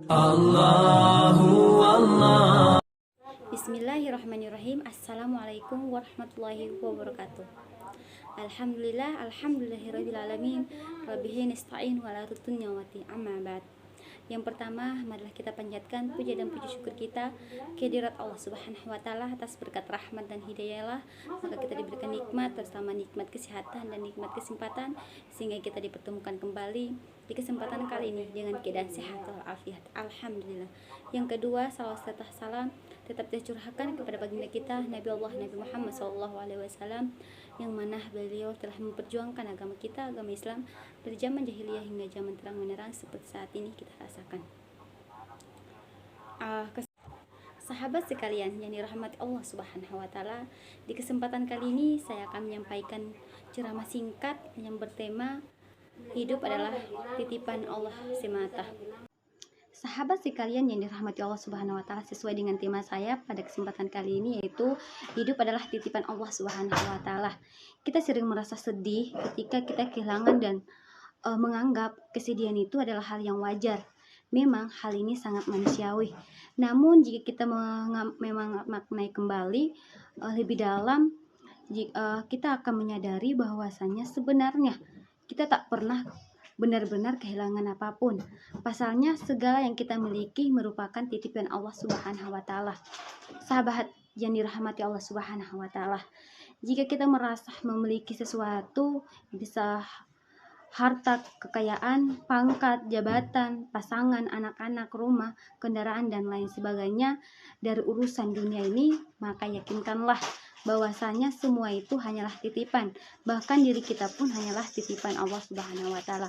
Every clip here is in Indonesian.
Allahu Allah. Bismillahirrahmanirrahim. Assalamualaikum warahmatullahi wabarakatuh. Alhamdulillahirrabbilalamin. Rabbihi nasta'in wa la tutunyawati amma ba'd. Yang pertama, marilah kita panjatkan puja dan puji syukur kita kehadirat Allah Subhanahu wa taala atas berkat rahmat dan hidayah, maka kita diberikan nikmat bersama nikmat kesehatan dan nikmat kesempatan sehingga kita dipertemukan kembali di kesempatan kali ini dengan keadaan sehat walafiat. Alhamdulillah. Yang kedua, salawat serta salam tetap tercurahkan kepada baginda kita Nabi Muhammad SAW, yang mana beliau telah memperjuangkan agama kita, agama Islam, dari zaman jahiliyah hingga zaman terang menerang seperti saat ini kita rasakan. Sahabat sekalian yang dirahmati Allah Subhanahu wa taala, di kesempatan kali ini saya akan menyampaikan ceramah singkat yang bertema hidup adalah titipan Allah semata. Sahabat sekalian yang dirahmati Allah Subhanahu wa taala, sesuai dengan tema saya pada kesempatan kali ini, yaitu hidup adalah titipan Allah Subhanahu wa taala. Kita sering merasa sedih ketika kita kehilangan dan menganggap kesedihan itu adalah hal yang wajar. Memang hal ini sangat manusiawi. Namun jika kita memang maknai kembali lebih dalam, kita akan menyadari bahwasanya sebenarnya kita tak pernah benar-benar kehilangan apapun. Pasalnya segala yang kita miliki merupakan titipan Allah Subhanahu wa taala. Sahabat yang dirahmati Allah Subhanahu wa taala, jika kita merasa memiliki sesuatu, bisa harta, kekayaan, pangkat, jabatan, pasangan, anak-anak, rumah, kendaraan, dan lain sebagainya dari urusan dunia ini, maka yakinkanlah bahwasanya semua itu hanyalah titipan. Bahkan diri kita pun hanyalah titipan Allah Subhanahu wa taala.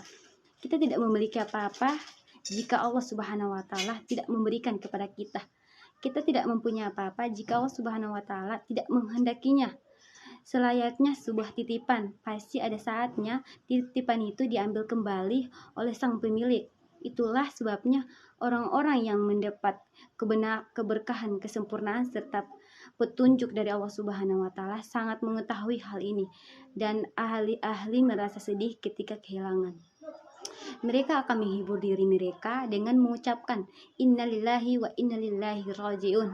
Kita tidak memiliki apa-apa jika Allah Subhanahu wa taala tidak memberikan kepada kita. Kita tidak mempunyai apa-apa jika Allah Subhanahu wa taala tidak menghendakinya. Selayaknya sebuah titipan, pasti ada saatnya titipan itu diambil kembali oleh sang pemilik. Itulah sebabnya orang-orang yang mendapat keberkahan, kesempurnaan serta petunjuk dari Allah Subhanahu wa taala sangat mengetahui hal ini, dan ahli-ahli merasa sedih ketika kehilangan. Mereka akan menghibur diri mereka dengan mengucapkan innalillahi wa innalillahi rajiun.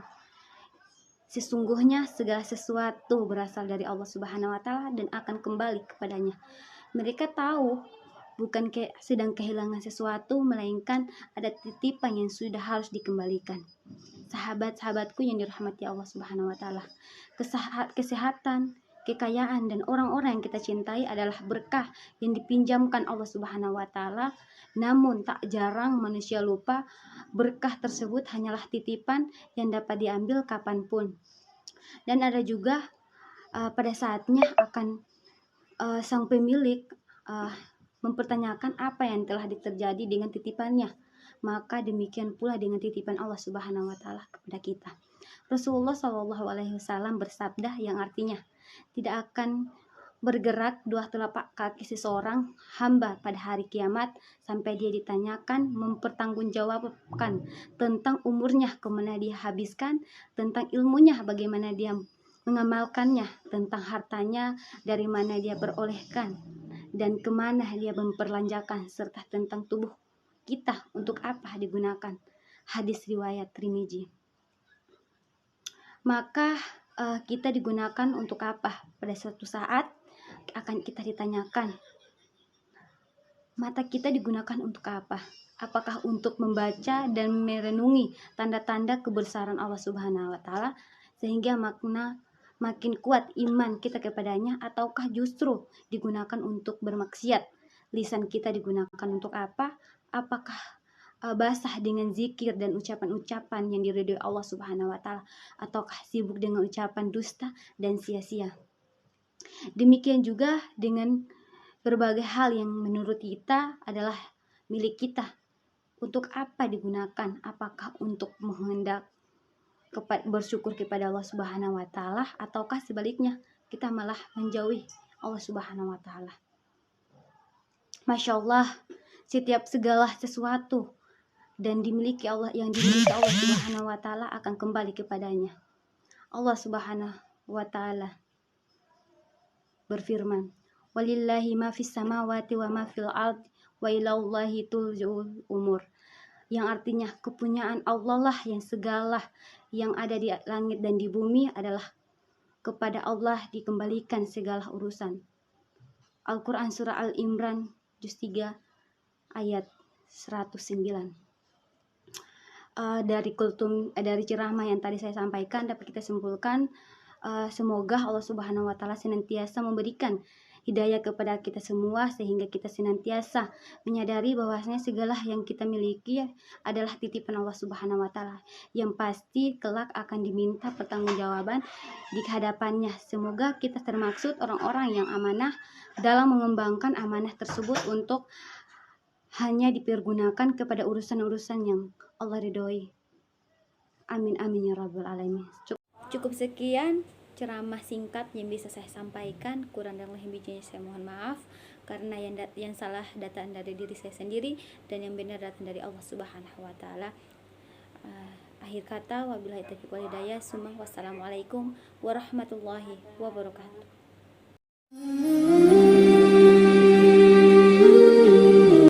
Sesungguhnya segala sesuatu berasal dari Allah Subhanahu wa taala dan akan kembali kepadanya. Mereka tahu bukan sedang kehilangan sesuatu, melainkan ada titipan yang sudah harus dikembalikan. Sahabat-sahabatku yang dirahmati Allah Subhanahu wa taala, kesehatan, kekayaan, dan orang-orang yang kita cintai adalah berkah yang dipinjamkan Allah Subhanahu wa taala. Namun tak jarang manusia lupa berkah tersebut hanyalah titipan yang dapat diambil kapanpun. Dan ada juga pada saatnya akan sang pemilik mempertanyakan apa yang telah terjadi dengan titipannya. Maka demikian pula dengan titipan Allah Subhanahu wa taala kepada kita. Rasulullah SAW bersabda yang artinya, tidak akan bergerak dua telapak kaki seseorang hamba pada hari kiamat sampai dia ditanyakan, mempertanggungjawabkan tentang umurnya, kemana dia habiskan, tentang ilmunya, bagaimana dia mengamalkannya, tentang hartanya, dari mana dia perolehkan, dan kemana dia memperlanjakan, serta tentang tubuh kita untuk apa digunakan. Hadis riwayat Tirmizi. Maka kita digunakan untuk apa? Pada suatu saat akan kita ditanyakan, mata kita digunakan untuk apa? Apakah untuk membaca dan merenungi tanda-tanda kebesaran Allah Subhanahu wa taala sehingga makin kuat iman kita kepadanya, ataukah justru digunakan untuk bermaksiat? Lisan kita digunakan untuk apa? Apakah basah dengan zikir dan ucapan-ucapan yang diridhoi Allah Subhanahu wa taala, ataukah sibuk dengan ucapan dusta dan sia-sia? Demikian juga dengan berbagai hal yang menurut kita adalah milik kita. Untuk apa digunakan? Apakah untuk bersyukur kepada Allah Subhanahu wa taala, ataukah sebaliknya kita malah menjauhi Allah Subhanahu wa taala? Masya Allah, setiap segala sesuatu dan dimiliki Allah, yang dimiliki Allah Subhanahu wa taala akan kembali kepadanya. Allah Subhanahu wa taala berfirman, walillahi ma fis samawati wa ma fil ardi wa ilallahi turja'ul umur. yang artinya kepunyaan Allah lah, yang segala yang ada di langit dan di bumi adalah kepada Allah dikembalikan segala urusan. Al-Quran Surah Al-Imran juz 3 ayat 109. Dari ceramah yang tadi saya sampaikan dapat kita simpulkan, semoga Allah Subhanahu wa taala senantiasa memberikan hidayah kepada kita semua, sehingga kita senantiasa menyadari bahwasanya segala yang kita miliki adalah titipan Allah Subhanahu wa taala, yang pasti kelak akan diminta pertanggungjawaban di hadapannya. Semoga kita termaksud orang-orang yang amanah dalam mengembangkan amanah tersebut untuk hanya dipergunakan kepada urusan-urusan yang Allah ridhoi. Amin amin ya rabbal alamin. Cukup sekian ceramah singkat yang bisa saya sampaikan. Kurang dan lebihnya saya mohon maaf, karena yang salah datang dari diri saya sendiri dan yang benar datang dari Allah Subhanahu wa taala. Akhir kata, wabillahi taufiq wal hidayah. Wassalamualaikum warahmatullahi wabarakatuh.